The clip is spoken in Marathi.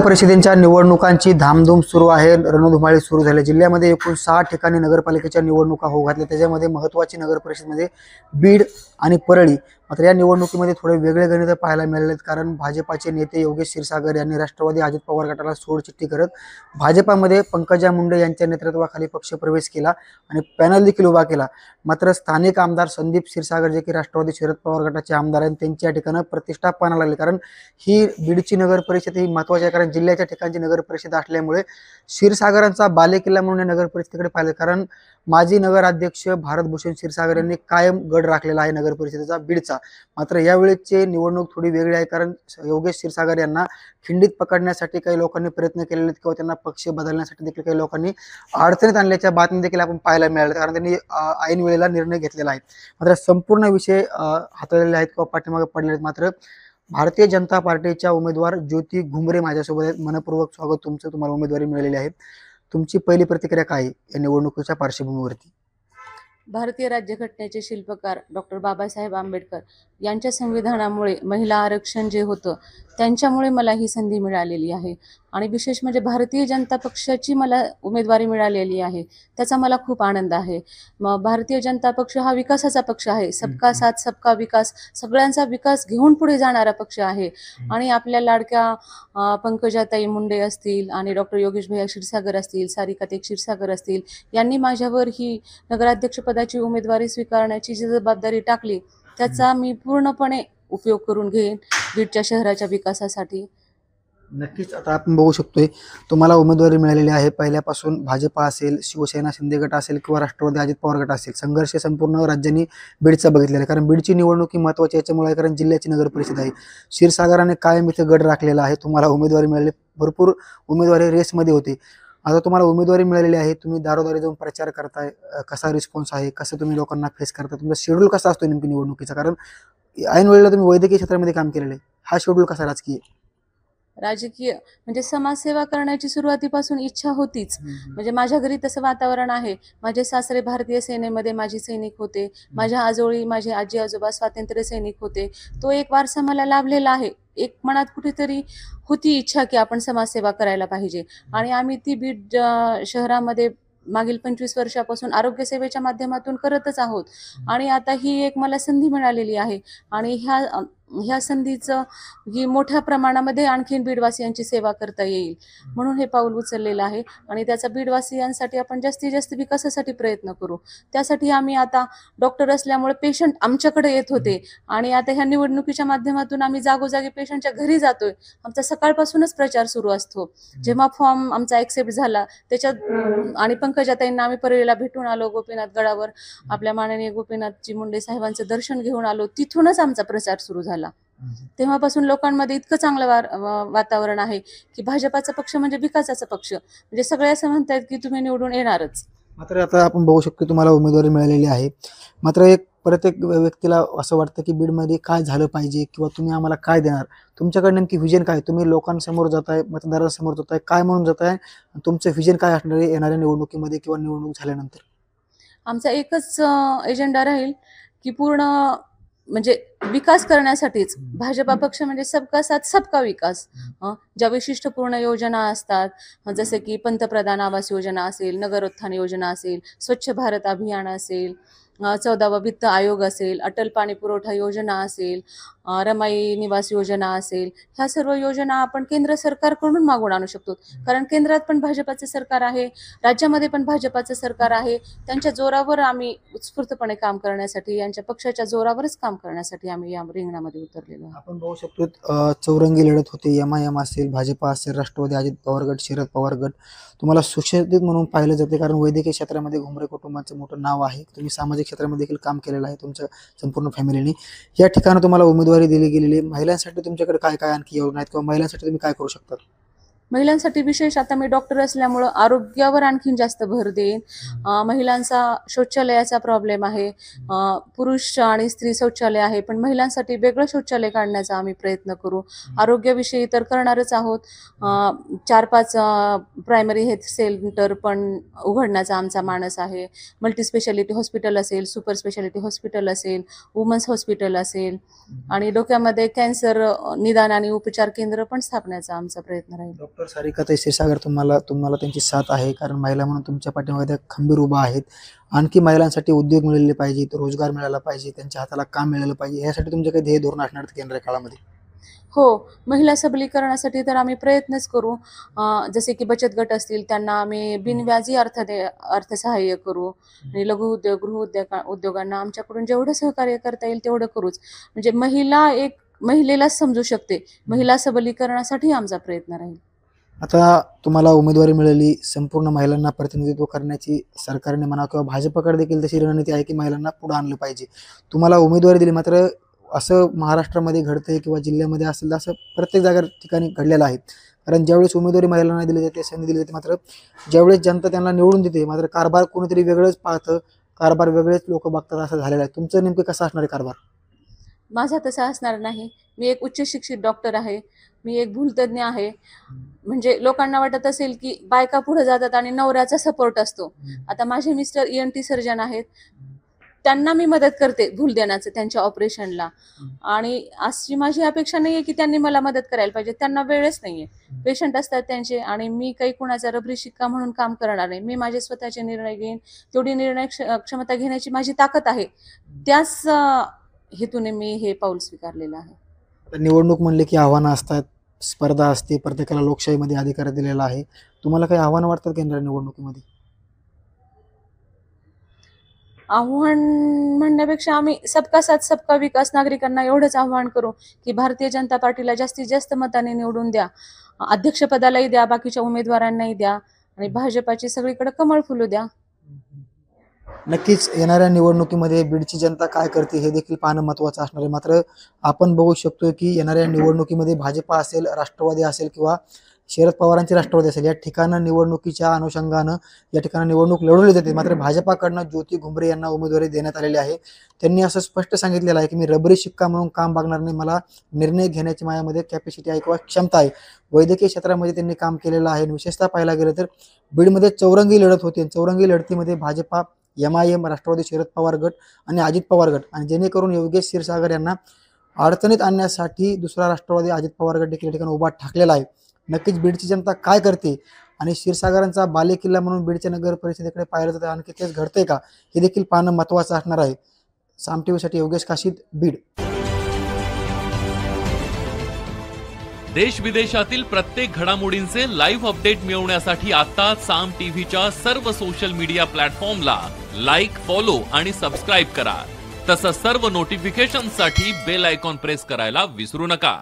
परिषदेच्या निवडणुकांची धामधूम सुरू आहे. रणधुमाळी सुरू झाली. जिल्ह्यामध्ये एकूण 6 ठिकाणी नगरपालिकेच्या निवडणुका होऊ घातल्या. त्याच्यामध्ये महत्त्वाची नगरपरिषदेमध्ये बीड आणि परळी. मात्र या निवडणुकीमध्ये थोडे वेगळे गणित पाहायला मिळाले, कारण भाजपाचे नेते योगेश क्षीरसागर यांनी राष्ट्रवादी अजित पवार गटाला सोडचिठ्ठी करत भाजपामध्ये पंकजा मुंडे यांच्या नेतृत्वाखाली पक्ष प्रवेश केला आणि पॅनल देखील उभा केला. मात्र स्थानिक आमदार संदीप क्षीरसागर जे की राष्ट्रवादी शरद पवार गटाचे आमदार आहेत, त्यांच्या या ठिकाणी प्रतिष्ठा पाहायला लागली. कारण ही बीडची नगर परिषद ही महत्त्वाची आहे, कारण जिल्ह्याच्या ठिकाणची नगर परिषद असल्यामुळे क्षीरसागरांचा बालेकिल्ला म्हणून नगर परिषदेकडे पाहिले. कारण माजी नगराध्यक्ष भारतभूषण क्षीरसागर यांनी कायम गड राखलेला आहे नगर परिषदेचा बीडचा. मात्र यावेळेची निवडणूक थोडी वेगळी आहे, कारण योगेश क्षीरसागर यांना खिंडीत पकडण्यासाठी काही लोकांनी प्रयत्न केलेले आहेत किंवा त्यांना पक्ष बदलण्यासाठी देखील काही लोकांनी अडचणीत आणल्याच्या बातम्या देखील आपण पाहायला मिळाल्या, कारण त्यांनी ऐन वेळेला निर्णय घेतलेला आहे. मात्र संपूर्ण विषय हाताळलेले आहेत किंवा पाठीमागे पडले आहेत. मात्र भारतीय जनता पार्टीच्या उमेदवार ज्योती घुमरे माझ्यासोबत आहेत. मनपूर्वक स्वागत तुमचं. तुम्हाला उमेदवारी मिळालेली आहे. तुमची पहिली प्रतिक्रिया काय आहे या निवडणुकीच्या पार्श्वभूमीवरती? भारतीय राज्यघटनेचे शिल्पकार डॉक्टर बाबासाहेब आंबेडकर यांच्या संविधानामुळे महिला आरक्षण जे होतं त्यांच्यामुळे मला ही संधी मिळालेली आहे. आणि विशेष म्हणजे भारतीय जनता पक्षाची मला उमेदवारी मिळालेली आहे, त्याचा मला खूप आनंद आहे. मग भारतीय जनता पक्ष हा विकासाचा पक्ष आहे. सबका साथ सबका विकास, सगळ्यांचा विकास घेऊन पुढे जाणारा पक्ष आहे. आणि आपल्या लाडक्या पंकजाताई मुंडे असतील आणि डॉक्टर योगेश भैया क्षीरसागर असतील, सारिकाताई क्षीरसागर असतील, यांनी माझ्यावर ही नगराध्यक्षपदाची उमेदवारी स्वीकारण्याची जी जबाबदारी टाकली त्याचा मी पूर्णपणे उपयोग करून घेईन बीडच्या शहराच्या विकासासाठी. नक्कीच. आता आपण बघू शकतोय तुम्हाला उमेदवारी मिळालेली आहे. पहिल्यापासून भाजपा असेल, शिवसेना शिंदे गट असेल किंवा राष्ट्रवादी अजित पवार गट असेल, संघर्ष संपूर्ण राज्यांनी बीडचा बघितलेला आहे. कारण बीडची निवडणूक ही महत्त्वाची याच्यामुळे आहे, कारण जिल्ह्याची नगर परिषद आहे. क्षीरसागराने कायम इथे गड राखलेला आहे. तुम्हाला उमेदवारी मिळाली. भरपूर उमेदवारी रेसमध्ये होते. आता तुम्हाला उमेदवारी मिळालेली आहे. तुम्ही दारोदारी जाऊन प्रचार करताय. कसा रिस्पॉन्स आहे? कसं तुम्ही लोकांना फेस करता? तुमचा शेड्यूल कसा असतो नेमकी निवडणुकीचा? कारण ऐन वेळेला तुम्ही वैद्यकीय क्षेत्रामध्ये काम केलेलं आहे. हा शेड्यूल कसा राजकीय? राजकीय म्हणजे समाजसेवा करण्याची सुरुवातीपासून इच्छा होतीच. म्हणजे माझ्या घरी तसं वातावरण आहे. माझे सासरे भारतीय सेनेमध्ये माजी सैनिक होते. माझ्या आजोळी माझे आजी आजोबा स्वातंत्र्य सैनिक होते. तो एक वारसा मला लाभलेला आहे. एक मनात कुठेतरी होती इच्छा की आपण समाजसेवा करायला पाहिजे. आणि आम्ही ती बीड शहरामध्ये मागील 25 वर्षापासून आरोग्य सेवेच्या माध्यमातून करतच आहोत. आणि आता ही एक मला संधी मिळालेली आहे. आणि ह्या संधीचं ही मोठ्या प्रमाणामध्ये आणखीन बीडवासियांची सेवा करता येईल म्हणून हे पाऊल उचललेलं आहे. आणि त्याचा बीडवासियांसाठी आपण जास्तीत जास्त विकासासाठी प्रयत्न करू. त्यासाठी आम्ही आता डॉक्टर असल्यामुळे पेशंट आमच्याकडे येत होते आणि आता ह्या निवडणुकीच्या माध्यमातून आम्ही जागोजागी पेशंटच्या घरी जातोय. आमचा सकाळपासूनच प्रचार सुरू असतो. जेव्हा फॉर्म आमचा ॲक्सेप्ट झाला त्याच्यात आणि पंकजाताईंना आम्ही परळीला भेटून आलो. गोपीनाथ गडावर आपल्या माननीय गोपीनाथजी मुंडे साहेबांचं दर्शन घेऊन आलो. तिथूनच आमचा प्रचार सुरू झाला. तेव्हापासून लोकांमध्ये इतकं चांगलं वातावरण आहे की भाजपाचा पक्ष म्हणजे विकासाचा पक्ष. म्हणजे सगळे असं म्हणतात की तुम्ही निवडून येणारच. मात्र आता आपण बघू शकतो तुम्हाला उमेदवारी मिळालेली आहे. मात्र एक प्रत्येक व्यक्तीला असं वाटतं की बीडमध्ये काय झालं पाहिजे किंवा तुम्ही आम्हाला काय देणार? तुमच्याकडे नेमकी व्हिजन काय? तुम्ही लोकांसमोर जाताय, मतदारांसमोर जाताय, काय म्हणून जाताय? तुमचं व्हिजन काय असणार आहे येणाऱ्या निवडणुकीमध्ये किंवा निवडणूक झाल्यानंतर? आमचा एकच एजेंडा राहील की पूर्ण म्हणजे विकास करण्यासाठीच. भाजपा पक्ष म्हणजे सबका साथ सबका विकास. ज्या विशिष्टपूर्ण योजना असतात जसे की पंतप्रधान आवास योजना असेल, नगरोत्थान योजना असेल, स्वच्छ भारत अभियान असेल, 14वा वित्त आयोग असेल, अटल पाणी पुरवठा योजना असेल, रमाई निवास योजना असेल, ह्या सर्व योजना आपण केंद्र सरकारकडून मागून आणू शकतो. कारण केंद्रात पण भाजपाचे सरकार आहे, राज्यामध्ये पण भाजपाचं सरकार आहे. त्यांच्या जोरावर आम्ही उत्स्फूर्तपणे काम करण्यासाठी, यांच्या पक्षाच्या जोरावरच काम करण्यासाठी आम्ही या रिंगणामध्ये उतरलेलो आहोत. आपण बघू शकतो चौरंगी लढत होते. एमआयएम असेल, भाजपा असेल, राष्ट्रवादी अजित पवार गट, शरद पवार गट. तुम्हाला सुशिक्षित म्हणून पाहिलं जाते, कारण वैद्यकीय क्षेत्रामध्ये घुमरे कुटुंबाचं मोठं नाव आहे. तुम्ही सामाजिक क्षेत्रामध्ये देखील काम केलेलं आहे तुमच्या संपूर्ण फॅमिलीने. या ठिकाणी तुम्हाला उमेदवारी दिली गेलेली. महिलांसाठी तुमच्याकडे काय काय आणखी योजना आहेत किंवा महिलांसाठी तुम्ही काय करू शकता? महिलांसाठी विशेष आता मी डॉक्टर असल्यामुळं आरोग्यावर आणखीन जास्त भर देईन. महिलांचा शौचालयाचा प्रॉब्लेम आहे. पुरुष आणि स्त्री शौचालय आहे, पण महिलांसाठी वेगळं शौचालय काढण्याचा आम्ही प्रयत्न करू. आरोग्याविषयी तर करणारच आहोत. 4-5 प्रायमरी हेल्थ सेंटर पण उघडण्याचा आमचा मानस आहे. मल्टी स्पेशालिटी हॉस्पिटल असेल, सुपर स्पेशालिटी हॉस्पिटल असेल, वुमन्स हॉस्पिटल असेल आणि डोक्यामध्ये कॅन्सर निदान आणि उपचार केंद्र पण स्थापण्याचा आमचा प्रयत्न राहील. डॉक्टर सारिकाताई क्षीरसागर तुम्हाला त्यांची साथ आहे, कारण महिला म्हणून तुमच्या पाठीमागे त्या खंबीर उभा आहेत. आणखी महिलांसाठी उद्योग मिळाले पाहिजे, रोजगार मिळाला पाहिजे, त्यांच्या हाताला काम मिळालं पाहिजे, यासाठी तुमचे काही ध्येय धोरण असणार येणाऱ्या काळामध्ये? हो, महिला सबलीकरणासाठी तर आम्ही प्रयत्नच करू. जसे की बचत गट असतील त्यांना आम्ही बिनव्याजी अर्थसहाय्य करू आणि लघु उद्योग, उद्योगांना आमच्याकडून जेवढं सहकार्य करता येईल तेवढं करूच. म्हणजे महिलेलाच समजू शकते. महिला सबलीकरणासाठी आमचा प्रयत्न राहील. आता तुम्हाला उमेदवारी मिळाली, संपूर्ण महिलांना प्रतिनिधित्व करण्याची सरकारने म्हणा किंवा भाजपकडे देखील तशी रणनीती आहे की महिलांना पुढे आणलं पाहिजे. तुम्हाला उमेदवारी दिली, मात्र असं महाराष्ट्रामध्ये घडतंय किंवा जिल्ह्यामध्ये असेल असं प्रत्येक ठिकाणी घडलेलं आहे. कारण ज्यावेळेस उमेदवारी महिलांना दिली जाते, संधी दिली जाते, मात्र ज्यावेळेस जनता त्यांना निवडून देते, मात्र कारभार कोणीतरी वेगळंच पाहतं, कारभार वेगळेच लोक बघतात, असं झालेलं आहे. तुमचं नेमकं कसं असणार आहे कारभार? माझा तसा असणार नाही. मी एक उच्च शिक्षित डॉक्टर आहे. मी एक भूलतज्ञ आहे. म्हणजे लोकांना वाटत असेल की बायका पुढे जातात आणि नवऱ्याचा सपोर्ट असतो. आता माझे मिस्टर ENT सर्जन आहेत. त्यांना मी मदत करते भूल देण्याचं त्यांच्या ऑपरेशनला. आणि अशी माझी अपेक्षा नाहीये की त्यांनी मला मदत करायला पाहिजे. त्यांना वेळच नाहीये. पेशंट असतात त्यांचे आणि मी काही कुणाचा रबरी शिक्का म्हणून काम करणार नाही. मी माझे स्वतःचे निर्णय घेईन. तेवढी निर्णय क्षमता घेण्याची माझी ताकद आहे. त्याच हेतूने मी हे पाऊल स्वीकारलेलं आहे. निवडणूक म्हणले की आव्हानं असतात, स्पर्धा असते, प्रत्येकाला लोकशाहीमध्ये अधिकार दिलेला आहे. तुम्हाला काही आव्हानं वाटतात केंद्र निवडणुकीमध्ये? आव्हान म्हणण्यापेक्षा आम्ही सबका साथ सबका विकास नागरिकांना एवढंच आव्हान करू की भारतीय जनता पार्टीला जास्तीत जास्त मताने निवडून द्या. अध्यक्षपदालाही द्या, बाकीच्या उमेदवारांनाही द्या आणि भाजपाची सगळीकडे कमळ फुलू द्या. नक्कीच येणाऱ्या निवडणुकीमध्ये बीडची जनता काय करते हे देखील पाहणं महत्त्वाचं असणार आहे. मात्र आपण बघू शकतो की येणाऱ्या निवडणुकीमध्ये भाजपा असेल, राष्ट्रवादी असेल किंवा शरद पवारांची राष्ट्रवादी असेल, या ठिकाणं निवडणुकीच्या अनुषंगानं या ठिकाणी निवडणूक लढवली जाते. मात्र भाजपाकडनं ज्योती घुमरे यांना उमेदवारी देण्यात आलेली आहे. त्यांनी असं स्पष्ट सांगितलेलं आहे की मी रबरी शिक्का म्हणून काम बघणार नाही, मला निर्णय घेण्याची माझ्यामध्ये कॅपॅसिटी आहे किंवा क्षमता आहे. वैद्यकीय क्षेत्रामध्ये त्यांनी काम केलेलं आहे. विशेषतः पाहायला गेलं तर बीडमध्ये चौरंगी लढत होती. चौरंगी लढतीमध्ये भाजपा, MIM, राष्ट्रवादी शरद पवार गट आणि अजित पवार गट, आणि जेणेकरून योगेश क्षीरसागर यांना अडचणीत आणण्यासाठी दुसरा राष्ट्रवादी अजित पवार गट देखील या ठिकाणी उभा ठाकलेला आहे. नक्कीच बीडची जनता काय करते आणि क्षीरसागरांचा बालेकिल्ला म्हणून बीडच्या नगर परिषदेकडे पाहिलं तर आणखी तेच घडतंय का हे देखील पाहणं महत्त्वाचं असणार आहे. साम टीव्हीसाठी योगेश काशीद, बीड. देश विदेशातील प्रत्येक घडामोडींचे लाईव्ह अपडेट मिळवण्यासाठी आता साम टीव्हीच्या सर्व सोशल मीडिया प्लॅटफॉर्मला लाईक, फॉलो आणि सबस्क्राईब करा. तसंच सर्व नोटिफिकेशनसाठी बेल आयकॉन प्रेस करायला विसरू नका.